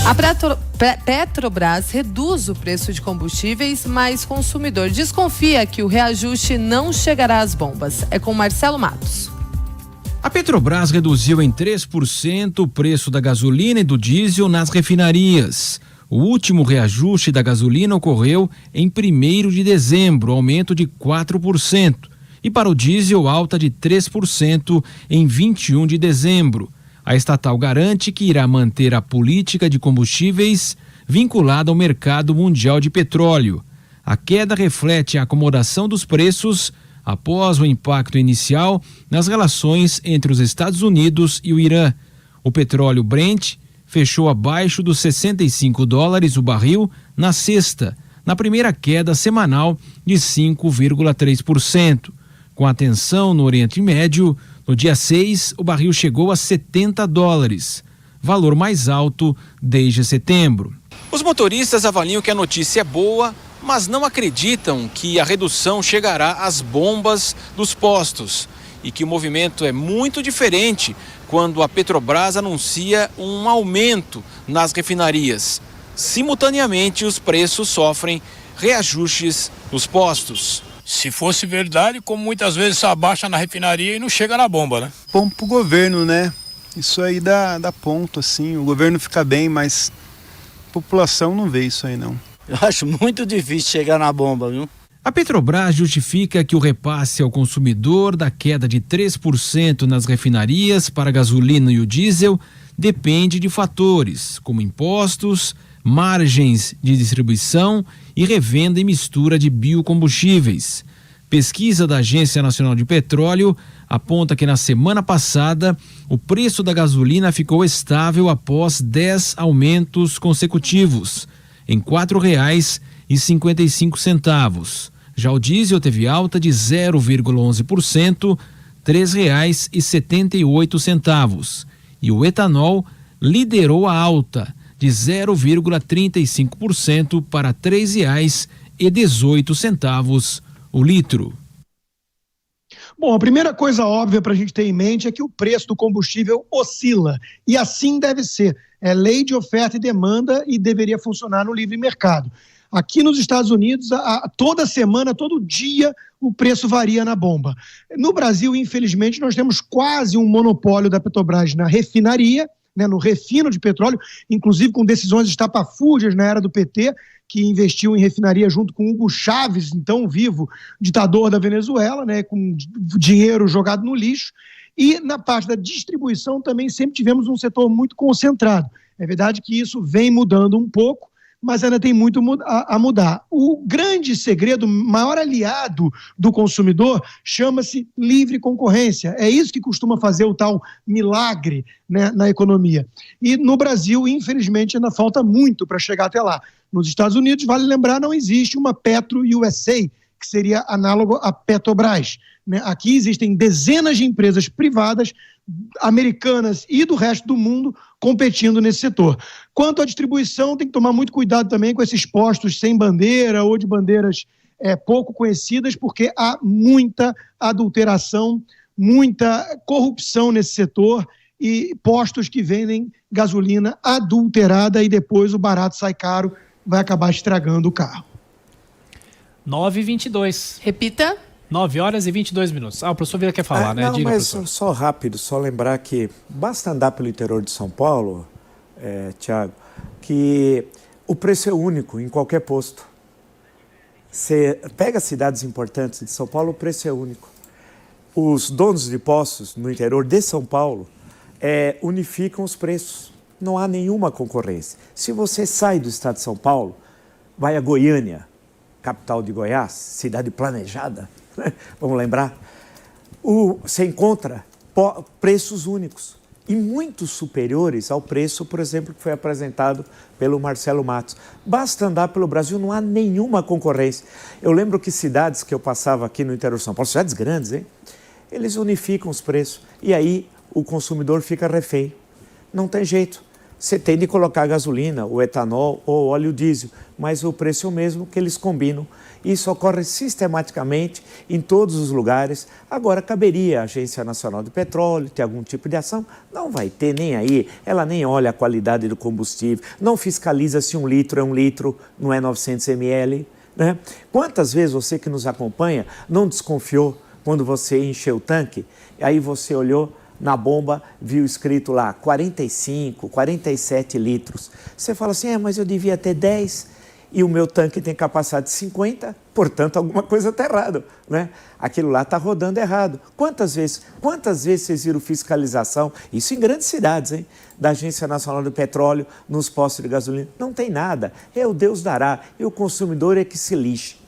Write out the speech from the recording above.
A Petrobras reduz o preço de combustíveis, mas consumidor desconfia que o reajuste não chegará às bombas. É com Marcelo Matos. A Petrobras reduziu em 3% o preço da gasolina e do diesel nas refinarias. O último reajuste da gasolina ocorreu em 1º de dezembro, aumento de 4%. E para o diesel, alta de 3% em 21 de dezembro. A estatal garante que irá manter a política de combustíveis vinculada ao mercado mundial de petróleo. A queda reflete a acomodação dos preços após o impacto inicial nas relações entre os Estados Unidos e o Irã. O petróleo Brent fechou abaixo dos $65 o barril na sexta, na primeira queda semanal de 5,3%. Com a tensão no Oriente Médio, no dia 6, o barril chegou a $70, valor mais alto desde setembro. Os motoristas avaliam que a notícia é boa, mas não acreditam que a redução chegará às bombas dos postos e que o movimento é muito diferente quando a Petrobras anuncia um aumento nas refinarias. Simultaneamente, os preços sofrem reajustes nos postos. Se fosse verdade, como muitas vezes abaixa na refinaria e não chega na bomba, né? Bom pro governo, né? Isso aí dá ponto, assim. O governo fica bem, mas a população não vê isso aí, não. Eu acho muito difícil chegar na bomba, viu? A Petrobras justifica que o repasse ao consumidor da queda de 3% nas refinarias para a gasolina e o diesel depende de fatores como impostos, margens de distribuição e revenda e mistura de biocombustíveis. Pesquisa da Agência Nacional de Petróleo aponta que na semana passada o preço da gasolina ficou estável após 10 aumentos consecutivos, em R$ 4,55. Já o diesel teve alta de 0,11%, R$ 3,78. E o etanol liderou a alta de 0,35% para R$ 3,18 o litro. Bom, a primeira coisa óbvia para a gente ter em mente é que o preço do combustível oscila, e assim deve ser. É lei de oferta e demanda e deveria funcionar no livre mercado. Aqui nos Estados Unidos, toda semana, todo dia, o preço varia na bomba. No Brasil, infelizmente, nós temos quase um monopólio da Petrobras na refinaria, né, no refino de petróleo, inclusive com decisões estapafúrdias na era do PT, que investiu em refinaria junto com Hugo Chávez, então vivo, ditador da Venezuela, né, com dinheiro jogado no lixo. E na parte da distribuição também sempre tivemos um setor muito concentrado. É verdade que isso vem mudando um pouco, mas ainda tem muito a mudar. O grande segredo, maior aliado do consumidor, chama-se livre concorrência. É isso que costuma fazer o tal milagre, né, na economia. E no Brasil, infelizmente, ainda falta muito para chegar até lá. Nos Estados Unidos, vale lembrar, não existe uma Petro USA, que seria análogo à Petrobras, né? Aqui existem dezenas de empresas privadas, americanas e do resto do mundo, competindo nesse setor. Quanto à distribuição, tem que tomar muito cuidado também com esses postos sem bandeira ou de bandeiras pouco conhecidas, porque há muita adulteração, muita corrupção nesse setor e postos que vendem gasolina adulterada e depois o barato sai caro, vai acabar estragando o carro. 9h22. Repita. 9h22. O professor Vieira quer falar, né? Não, Diga, mas professor. só rápido, só lembrar que basta andar pelo interior de São Paulo, Tiago, que o preço é único em qualquer posto. Você pega cidades importantes de São Paulo, o preço é único. Os donos de postos no interior de São Paulo unificam os preços. Não há nenhuma concorrência. Se você sai do estado de São Paulo, vai a Goiânia, capital de Goiás, cidade planejada, vamos lembrar, você encontra preços únicos e muito superiores ao preço, por exemplo, que foi apresentado pelo Marcelo Matos. Basta andar pelo Brasil, não há nenhuma concorrência. Eu lembro que cidades que eu passava aqui no interior de São Paulo, cidades grandes, hein? Eles unificam os preços e aí o consumidor fica refém. Não tem jeito. você tem de colocar gasolina, o etanol ou óleo diesel, mas o preço é o mesmo, que eles combinam. Isso ocorre sistematicamente em todos os lugares. Agora, caberia a Agência Nacional do Petróleo ter algum tipo de ação? Não vai ter nem aí. Ela nem olha a qualidade do combustível, não fiscaliza se 1 litro é 1 litro, não é 900 ml. Né? Quantas vezes você que nos acompanha não desconfiou quando você encheu o tanque, aí você olhou na bomba, viu escrito lá 45, 47 litros. Você fala assim, mas eu devia ter 10 e o meu tanque tem capacidade de 50, portanto alguma coisa está errada, né? Aquilo lá está rodando errado. Quantas vezes vocês viram fiscalização, isso em grandes cidades, hein? Da Agência Nacional do Petróleo, nos postos de gasolina? Não tem nada, o Deus dará, e o consumidor é que se lixe.